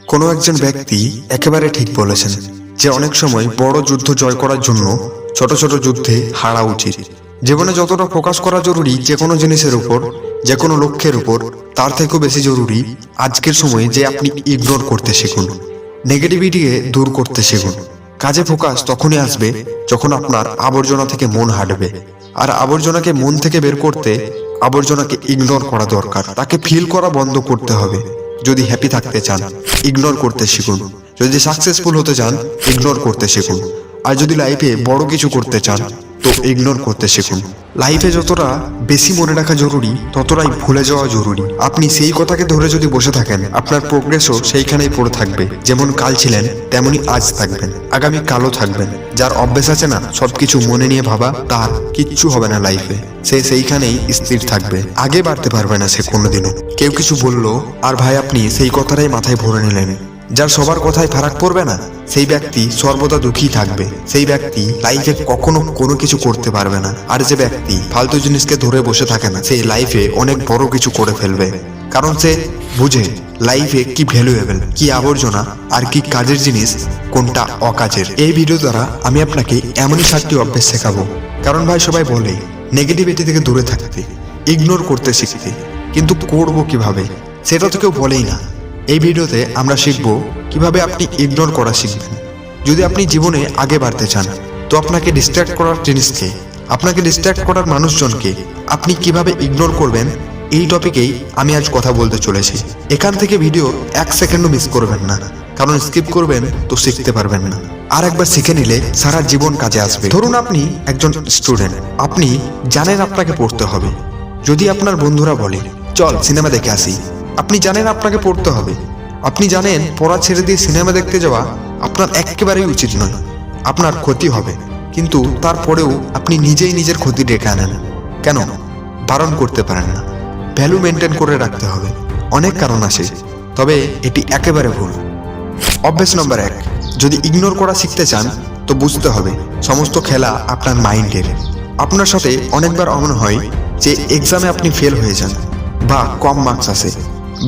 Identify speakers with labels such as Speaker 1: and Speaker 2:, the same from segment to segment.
Speaker 1: কোনো একজন ব্যক্তি একেবারে ঠিক বলেছেন যে অনেক সময় বড় যুদ্ধ জয় করার জন্য ছোট ছোট যুদ্ধে হারা উচিত। জীবনে যতটা ফোকাস করা জরুরি যে কোনো জিনিসের উপর, যে কোনো লক্ষ্যের উপর, তার থেকেও বেশি জরুরি আজকের সময়ে যে আপনি ইগনোর করতে শিখুন, নেগেটিভিটিকে দূর করতে শিখুন। কাজে ফোকাস তখনই আসবে যখন আপনার আবর্জনা থেকে মন হাঁটবে। আর আবর্জনাকে মন থেকে বের করতে আবর্জনাকে ইগনোর করা দরকার, তাকে ফিল করা বন্ধ করতে হবে। যদি হ্যাপি থাকতে চান ইগনোর করতে শিখুন, যদি সাকসেসফুল হতে চান ইগনোর করতে শিখুন, আর যদি লাইফে বড় কিছু করতে চান তো ইগনোর করতে শিখুন। লাইফে যতটা বেশি মনে রাখা জরুরি ততটাই ভুলে যাওয়া জরুরি। আপনি সেই কথাকে ধরে যদি বসে থাকেন আপনার প্রোগ্রেসও সেইখানেই পড়ে থাকবে। যেমন কাল ছিলেন তেমনই আজ থাকবেন, আগামী কালও থাকবেন। যার অভ্যেস আছে না সবকিছু মনে নিয়ে ভাবা, তার কিচ্ছু হবে না লাইফে। সে সেইখানেই স্থির থাকবে, আগে বাড়তে পারবে না সে কোনোদিনও। কেউ কিছু বললো আর ভাই আপনি সেই কথাটাই মাথায় ভরে নিলেন। যার সবার কথায় ফারাক পড়বে না সেই ব্যক্তি সর্বদা দুঃখী থাকবে, সেই ব্যক্তি লাইফে কখনো কোনো কিছু করতে পারবে না। আর যে ব্যক্তি ফালতু জিনিসকে ধরে বসে থাকে না সেই লাইফে অনেক বড় কিছু করে ফেলবে, কারণ সে বুঝে লাইফে কি ভ্যালুয়েবল, কি আবর্জনা, আর কি কাজের জিনিস, কোনটা অকাজের। এই ভিডিও দ্বারা আমি আপনাকে এমনই 7টি অভ্যাস শেখাবো। কারণ ভাই সবাই বলে নেগেটিভিটি থেকে দূরে থাকতে, ইগনোর করতে শিখতে, কিন্তু করবো কিভাবে সেটা তো কেউ বলেই না। এই ভিডিওতে আমরা শিখব কিভাবে আপনি ইগনোর করা শিখবেন। যদি আপনি জীবনে আগে বাড়তে চান তো আপনাকে ডিস্ট্র্যাক্ট করার জিনিসকে, আপনাকে ডিস্ট্র্যাক্ট করার মানুষজনকে আপনি কিভাবে ইগনোর করবেন, এই টপিকেই আমি আজ কথা বলতে চলেছি। এখান থেকে ভিডিও 1 সেকেন্ডও মিস করবেন না, কারণ স্কিপ করবেন তো শিখতে পারবেন না। আর একবার শিখে নিলে সারা জীবন কাজে আসবে। ধরুন আপনি একজন স্টুডেন্ট, আপনি জানেন আপনাকে পড়তে হবে। যদি আপনার বন্ধুরা বলে চল সিনেমা দেখে আসি, আপনি জানেন আপনাকে পড়তে হবে, আপনি জানেন পড়া ছেড়ে দিয়ে সিনেমা দেখতে যাওয়া আপনার একেবারেই উচিত নয়, আপনার ক্ষতি হবে। কিন্তু তারপরেও আপনি নিজেই নিজের ক্ষতি ডেকে আনেন কেন? বারণ করতে পারেন না, ভ্যালু মেনটেন করে রাখতে হবে। অনেক কারণ আছে, তবে এটি একেবারে ভুল। অভ্যাস নম্বর 1, যদি ইগনোর করা শিখতে চান তো বুঝতে হবে সমস্ত খেলা আপনার মাইন্ডের। আপনার সাথে অনেকবার এমন হয় যে এক্সামে আপনি ফেল হয়ে যান, বা কম মার্কস আসে,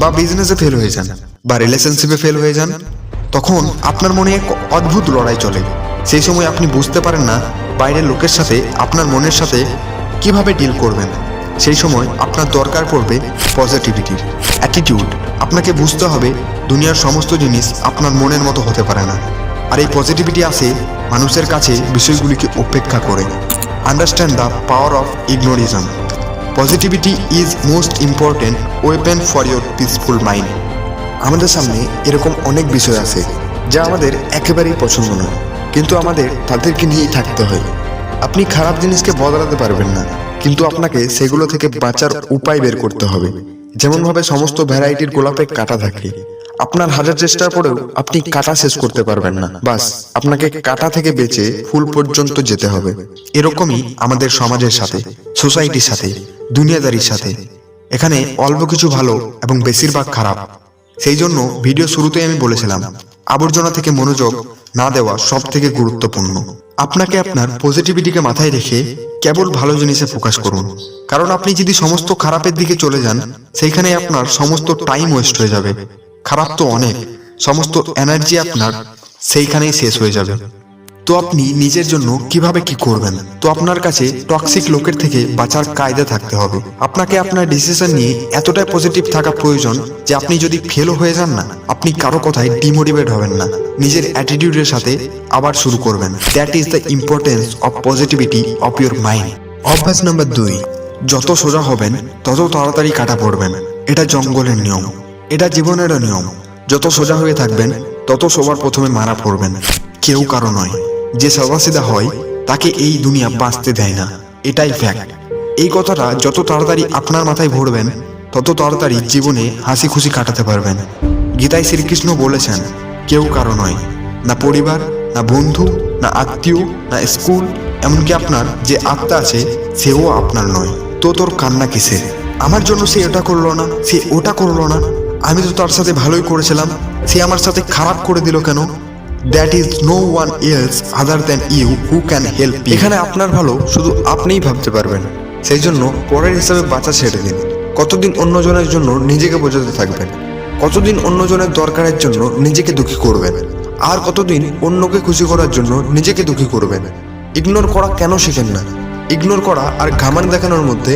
Speaker 1: বা বিজনেসে ফেল হয়ে যান, বা রিলেশনশিপে ফেল হয়ে যান। তখন আপনার মনে এক অদ্ভুত লড়াই চলে। সেই সময় আপনি বুঝতে পারেন না বাইরের লোকের সাথে আপনার মনের সাথে কিভাবে ডিল করবেন। সেই সময় আপনার দরকার পড়বে পজিটিভিটির অ্যাটিটিউড। আপনাকে বুঝতে হবে দুনিয়ার সমস্ত জিনিস আপনার মনের মতো হতে পারে না, আর এই পজিটিভিটি আসে মানুষের কাছে বিষয়গুলিকে উপেক্ষা করে। Understand the power of ignorism. Positivity is most important weapon for your peaceful mind. আমাদের সামনে এরকম অনেক বিষয় আছে যা আমাদের একেবারেই পছন্দ নয়, কিন্তু আমাদের তাদেরকে নিয়েই থাকতে হয়। আপনি খারাপ জিনিসকে বদলাতে পারবেন না, কিন্তু আপনাকে সেগুলো থেকে বাঁচার উপায় বের করতে হবে। যেমনভাবে সমস্ত ভ্যারাইটির গোলাপে কাঁটা থাকে, আপনার হাজার চেষ্টার পরেও আপনি কাঁটা শেষ করতে পারবেন না। বাস আপনাকে কাঁটা থেকে বেঁচে ফুল পর্যন্ত যেতে হবে। এরকমই আমাদের সমাজের সাথে, সোসাইটির সাথে, দুনিয়াদারির সাথে। এখানে অল্প কিছু ভালো এবং বেশিরভাগ খারাপ। সেই জন্য ভিডিও শুরুতেই আমি বলেছিলাম আবর্জনা থেকে মনোযোগ না দেওয়া সব থেকে গুরুত্বপূর্ণ। আপনাকে আপনার পজিটিভিটিকে মাথায় রেখে কেবল ভালো জিনিসে ফোকাস করুন, কারণ আপনি যদি সমস্ত খারাপের দিকে চলে যান সেইখানে আপনার সমস্ত টাইম ওয়েস্ট হয়ে যাবে। খারাপ তো অনেক, সমস্ত এনার্জি আপনার সেইখানেই শেষ হয়ে যাবে। তো আপনি নিজের জন্য কিভাবে কি করবেন? তো আপনার কাছে টক্সিক লোকের থেকে বাঁচার কায়দা থাকতে হবে। আপনাকে আপনার ডিসিশন নিয়ে এতটাই পজিটিভ থাকা প্রয়োজন যে আপনি যদি ফেলও হয়ে যান না, আপনি কারো কথায় ডিমোটিভেট হবেন না, নিজের অ্যাটিটিউডের সাথে আবার শুরু করবেন। That is the importance of positivity of your mind. অভ্যাস নম্বর 2, যত সোজা হবেন তত তাড়াতাড়ি কাটা পড়বেন। এটা জঙ্গলের নিয়ম, এটা জীবনেরও নিয়ম। যত সোজা হয়ে থাকবেন তত সবার প্রথমে মারা পড়বেন। কেউ কারো নয়, যে সাদাসিধা হয় তাকে এই দুনিয়া বাঁচতে দেয় না, এটাই ফ্যাক্ট। এই কথাটা যত তাড়াতাড়ি আপনার মাথায় ভরবেন তত তাড়াতাড়ি জীবনে হাসি খুশি কাটাতে পারবেন। গীতায় শ্রীকৃষ্ণ বলেছেন কেউ কারো নয়, না পরিবার, না বন্ধু, না আত্মীয়, না স্কুল, এমনকি আপনার যে আত্মা আছে সেও আপনার নয়। তো তোর কান্না কিসের? আমার জন্য সে এটা করলো না, সে ওটা করলো না, আমি তো তার সাথে ভালোই করেছিলাম, সে আমার সাথে খারাপ করে দিল কেন? That is no one else other than you who can help you. এখানে আপনার ভালো শুধু আপনিই ভাবতে পারবেন। সেই জন্য পরের হিসাবে বাঁচা ছেড়ে দিন। কতদিন অন্যজনের জন্য নিজেকে বোঝাতে থাকবেন? কতদিন অন্যজনের দরকারের জন্য নিজেকে দুঃখী করবেন, আর কতদিন অন্যকে খুশি করার জন্য নিজেকে দুঃখী করবেন? ইগনোর করা কেন শেখেন না? ইগনোর করা আর ঘামান দেখানোর মধ্যে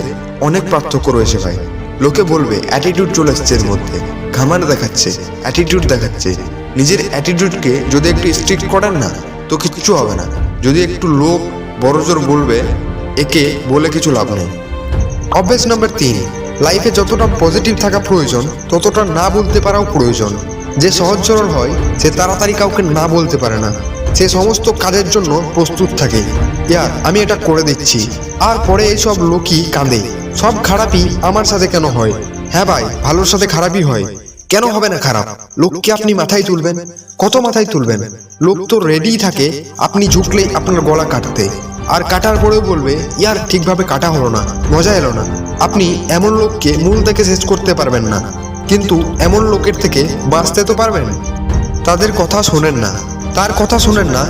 Speaker 1: অনেক পার্থক্য রয়েছে ভাই। লোকে বলবে অ্যাটিটিউড চলে এসছে এর মধ্যে, ঘামান দেখাচ্ছে, অ্যাটিটিউড দেখাচ্ছে। নিজের অ্যাটিটিউডকে যদি একটু স্ট্রিক্ট করেন না তো কিচ্ছু হবে না। যদি একটু লোক বড়জোর বলবে, একে বলে কিছু লাভ নেই। অভ্যাস নাম্বার 3, লাইফে যতটা পজিটিভ থাকা প্রয়োজন ততটা না বলতে পারাও প্রয়োজন। যে সহজ সরল হয় সে তাড়াতাড়ি কাউকে না বলতে পারে না, সে সমস্ত কাজের জন্য প্রস্তুত থাকে। ইয়ার আমি এটা করে দিচ্ছি, আর পরে এইসব লোকই কাঁদে, সব খারাপই আমার সাথে কেন হয়? হ্যাঁ ভাই, ভালোর সাথে খারাপই হয়, কেন হবে না খারাপ? লোককে আপনি মাথায় তুলবেন, কত মাথায় তুলবেন? লোক তো রেডি থাকে আপনি ঝুঁকলেই আপনার গলা কাটতে, আর কাটার পরেও বলবে ইয়ার ঠিকভাবে কাটা হলো না, মজা এলো না। আপনি এমন লোককে মূল থেকে শেষ করতে পারবেন না, কিন্তু এমন লোকের থেকে বাঁচতে তো পারবেন। তাদের কথা শোনেন না, তার কথা শোনেন না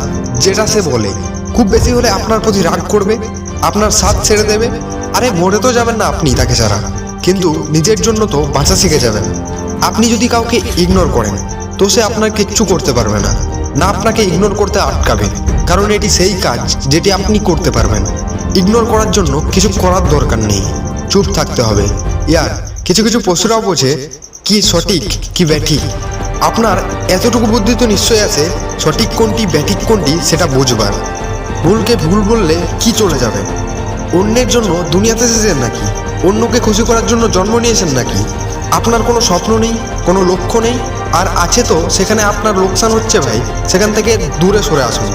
Speaker 1: যেটা সে বলে। খুব বেশি হলে আপনার প্রতি রাগ করবে, আপনার সাথ ছেড়ে দেবে। আরে মরে তো যাবেন না আপনি তাকে ছাড়া, কিন্তু নিজের জন্য তো বাঁচা শিখে যাবেন। আপনি যদি কাউকে ইগনোর করেন তো সে আপনার কিচ্ছু করতে পারবে না, না আপনাকে ইগনোর করতে আটকাবে, কারণ এটি সেই কাজ যেটি আপনি করতে পারবেন। ইগনোর করার জন্য কিছু করার দরকার নেই, চুপ থাকতে হবে। ইয়ার কিছু কিছু পশুরাও বোঝে কি সঠিক কি ব্যাঠিক। আপনার এতটুকু বুদ্ধি তো নিশ্চয়ই আছে সঠিক কোনটি ব্যাঠিক কোনটি সেটা বুঝবার। ভুলকে ভুল বললে কি চলে যাবে? অন্যের জন্য দুনিয়াতে এসেছেন নাকি? অন্যকে খুশি করার জন্য জন্ম নিয়েছেন নাকি? আপনার কোনো স্বপ্ন নেই, কোনো লক্ষ্য নেই, আর আছে তো সেখানে আপনার লোকসান হচ্ছে ভাই, সেখান থেকে দূরে সরে আসুন।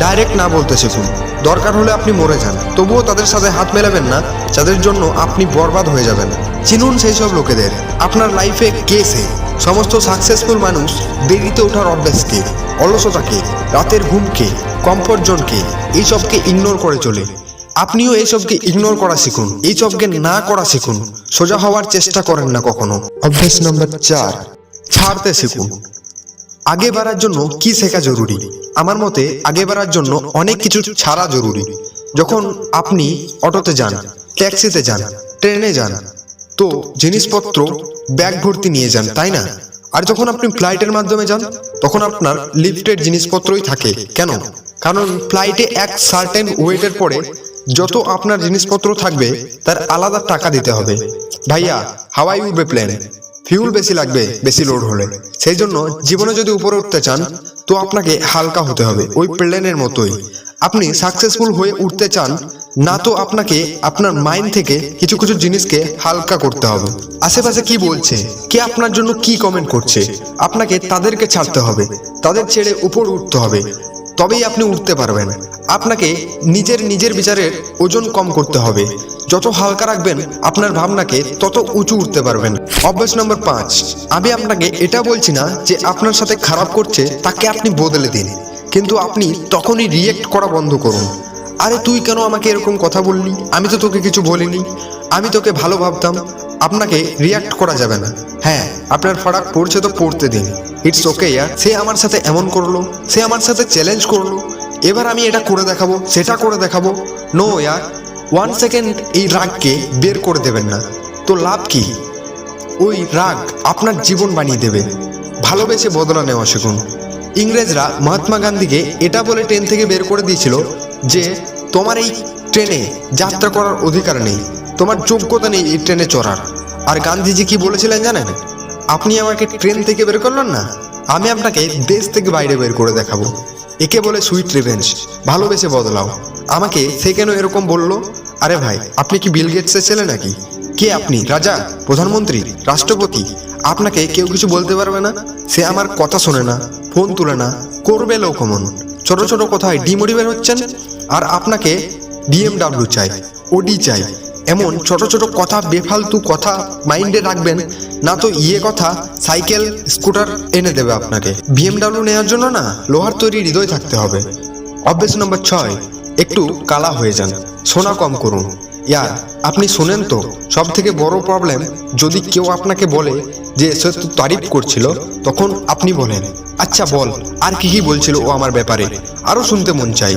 Speaker 1: ডাইরেক্ট না বলতে শিখুন। দরকার হলে আপনি মরে যান, তবুও তাদের সাথে হাত মেলাবেন না যাদের জন্য আপনি বরবাদ হয়ে যাবেন। চিনুন সেই সব লোকেদের। আপনার লাইফে কে সে? সমস্ত সাকসেসফুল মানুষ দেরিতে ওঠার অভ্যাসকে, অলসতাকে, রাতের ঘুমকে, কমফোর্ট জোনকে, এইসবকে ইগনোর করে চলে। আপনিও এইসবকে ইগনোর করা শিখুন, এইসবকে না করা শিখুন। সোজা হওয়ার চেষ্টা করেন না কখনো। অভ্যাস নাম্বার 4, ছাড়তে শিখুন। আগে বাড়ার জন্য কি শেখা জরুরি? আমার মতে আগে বাড়ার জন্য অনেক কিছু ছাড়া জরুরি। যখন আপনি অটোতে যান, ট্যাক্সিতে যান, ট্রেনে যান, তো জিনিসপত্র ব্যাগ ভর্তি নিয়ে যান, তাই না? আর যখন আপনি ফ্লাইটের মাধ্যমে যান তখন আপনার লিফটেড জিনিসপত্রই থাকে। কেন? কারণ ফ্লাইটে এক সার্টেন ওয়েটের পরে যত আপনার জিনিসপত্র থাকবে তার আলাদা টাকা দিতে হবে। ভাইয়া, হাওয়াই উঠবে প্লেন, ফিউল বেশি লাগবে বেশি লোড হলে। সেই জন্য জীবনে যদি উপরে উঠতে চান তো আপনাকে হালকা হতে হবে, ওই প্লেনের মতোই। আপনি সাকসেসফুল হয়ে উঠতে চান না, তো আপনাকে আপনার মাইন্ড থেকে কিছু কিছু জিনিসকে হালকা করতে হবে। আশেপাশে কি বলছে, কে আপনার জন্য কি কমেন্ট করছে, আপনাকে তাদেরকে ছাড়তে হবে, তাদের ছেড়ে উপর উঠতে হবে, তবেই আপনি উঠতে পারবেন। আপনাকে নিজের বিচারের ওজন কম করতে হবে। যত হালকা রাখবেন আপনার ভাবনাকে তত উঁচু উঠতে পারবেন। অভ্যাস নম্বর 5, আমি আপনাকে এটা বলছি না যে আপনার সাথে খারাপ করছে তাকে আপনি বদলে দিন, কিন্তু আপনি তখনই রিয়েক্ট করা বন্ধ করুন। আরে তুই কেন আমাকে এরকম কথা বললি? আমি তো তোকে কিছু বলিনি, আমি তোকে ভালো ভাবতাম। আপনাকে রিয়াক্ট করা যাবে না। হ্যাঁ, আপনার ফারাক পড়ছে তো পড়তে দিন, ইটস ওকে ইয়ার। সে আমার সাথে এমন করলো, সে আমার সাথে চ্যালেঞ্জ করলো, এবার আমি এটা করে দেখাবো, সেটা করে দেখাবো। নো ইয়ার, 1 সেকেন্ড এই রাগকে বের করে দেবেন না তো লাভ কি? ওই রাগ আপনার জীবন বানিয়ে দেবে। ভালোবেসে বদলা নেওয়া শিখুন। ইংরেজরা মহাত্মা গান্ধীকে এটা বলে ট্রেন থেকে বের করে দিয়েছিল যে তোমার এই ট্রেনে যাত্রা করার অধিকার নেই, তোমার যোগ্যতা নেই এই ট্রেনে চড়ার। আর গান্ধীজি কি বলেছিলেন জানেন? আপনি আমাকে ট্রেন থেকে বের করলেন না, আমি আপনাকে দেশ থেকে বাইরে বের করে দেখাবো। একে বলে সুইট রিভেঞ্জ। ভালোবেসে বদলাও। আমাকে সে কেন এরকম বললো? আরে ভাই, আপনি কি বিল গেটসের ছেলে নাকি? কে আপনি? রাজা, প্রধানমন্ত্রী, রাষ্ট্রপতি? আপনাকে কেউ কিছু বলতে পারবে না। সে আমার কথা শোনে না, ফোন তুলে না, করবে লোকমন। ছোট ছোট কথায় ডিমোটিভেট হচ্ছেন, আর আপনাকে BMW চাই, ওডি চাই। এমন ছোট ছোট কথা, বেফালতু কথা মাইন্ডে রাখবেন না তো কথা সাইকেল স্কুটার এনে দেবে আপনাকে। BMW নেওয়ার জন্য না, লোহার তৈরি হৃদয় থাকতে হবে। অভ্যাস নম্বর 6, একটু কালা হয়ে যান, শোনা কম করুন। ইয়ার আপনি শোনেন তো? সব থেকে বড় প্রবলেম, যদি কেউ আপনাকে বলে যে সে তো তারিফ করছিল, তখন আপনি বলেন আচ্ছা বল আর কি কি বলছিল ও আমার ব্যাপারে, আরো শুনতে মন চাই,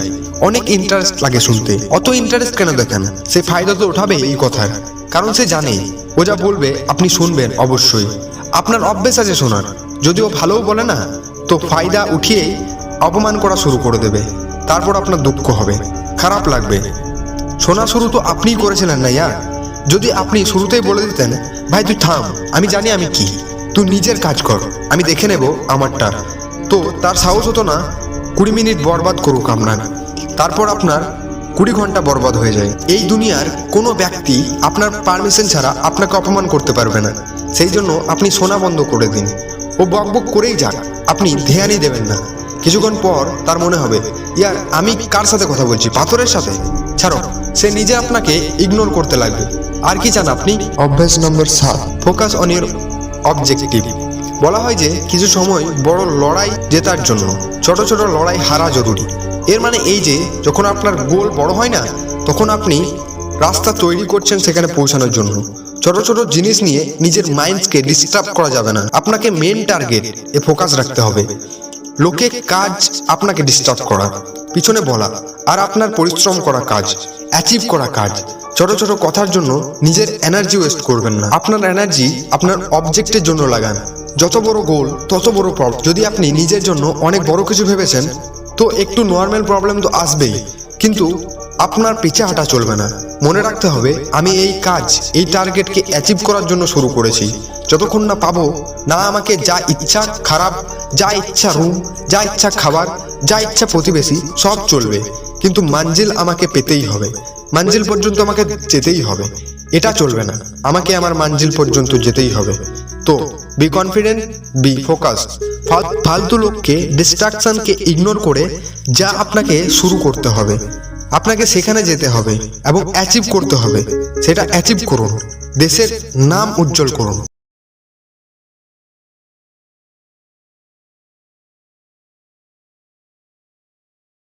Speaker 1: অনেক ইন্টারেস্ট লাগে শুনতে। অত ইন্টারেস্ট কেন দেখান? সে ফায়দা তো উঠাবে এই কথার, কারণ সে জানে ও যা বলবে আপনি শুনবেন অবশ্যই। আপনার অভ্যেস আছে শোনার, যদি ও ভালোও বলে না তো ফায়দা উঠিয়েই অপমান করা শুরু করে দেবে। তারপর আপনার দুঃখ হবে, খারাপ লাগবে। শোনা শুরু তো আপনিই করেছিলেন না ইয়ার। যদি আপনি শুরুতেই বলে দিতেন ভাই তুই থাম, আমি জানি আমি কি, তুই নিজের কাজ কর, আমি দেখে নেব আমারটা, তো তার সাহস হতো না 20 মিনিট বরবাদ করুক আপনার, তারপর আপনার 20 ঘন্টা বরবাদ হয়ে যায়। এই দুনিয়ার কোনো ব্যক্তি আপনার পারমিশন ছাড়া আপনাকে অপমান করতে পারবে না। সেই জন্য আপনি শোনা বন্ধ করে দিন। ও বক বক করেই যাক, আপনি ধ্যানই দেবেন না। কিছুক্ষণ পর তার মনে হবে ইয়ার আমি কার সাথে কথা বলছি, পাথরের সাথে, ছাড়ো। সে নিজে আপনাকে ইগনোর করতে লাগবে। আর কি চান আপনি? অভ্যাস নম্বর 7, ফোকাস অন ইউর অবজেক্টিভ। বলা হয় যে কিছু সময় বড় লড়াই জেতার জন্য ছোট ছোট লড়াই হারা জরুরি। এর মানে এই যে যখন আপনার গোল বড় হয় না, তখন আপনি রাস্তা তৈরি করছেন সেখানে পৌঁছানোর জন্য। ছোট ছোট জিনিস নিয়ে নিজের মাইন্ডকে ডিস্টার্ব করা যাবে না। আপনাকে মেন টার্গেট এ ফোকাস রাখতে হবে। লোকে কাজ আপনাকে ডিস্টার্ব করা, পিছনে বলা, আর আপনার পরিশ্রম করা কাজ, অ্যাচিভ করা কাজ। ছোট ছোট কথার জন্য নিজের এনার্জি ওয়েস্ট করবেন না। আপনার এনার্জি আপনার অবজেক্টের জন্য লাগান। যত বড় গোল তত বড় প্রবলেম। যদি আপনি নিজের জন্য অনেক বড় কিছু ভেবেছেন তো একটু নর্মাল প্রবলেম তো আসবেই, কিন্তু আপনার পিছে হাঁটা চলবে না। মনে রাখতে হবে আমি এই কাজ, এই টার্গেটকে অ্যাচিভ করার জন্য শুরু করেছি। যতক্ষণ না পাবো না, আমাকে যা ইচ্ছা খারাপ, যা ইচ্ছা রুম, যা ইচ্ছা খাবার, যা ইচ্ছা প্রতিবেশী সব চলবে, কিন্তু মানজিল আমাকে পেতেই হবে। মানজিল পর্যন্ত আমাকে যেতেই হবে। এটা চলবে না, আমাকে আমার মানজিল পর্যন্ত যেতেই হবে। তো বি কনফিডেন্ট, বি ফোকাস। ফালতু লোককে, ডিস্ট্রাকশনকে ইগনোর করে যা আপনাকে শুরু করতে হবে, আপনাকে সেখানে যেতে হবে এবং অ্যাচিভ করতে হবে। সেটা অ্যাচিভ করুন, দেশের নাম উজ্জ্বল করুন।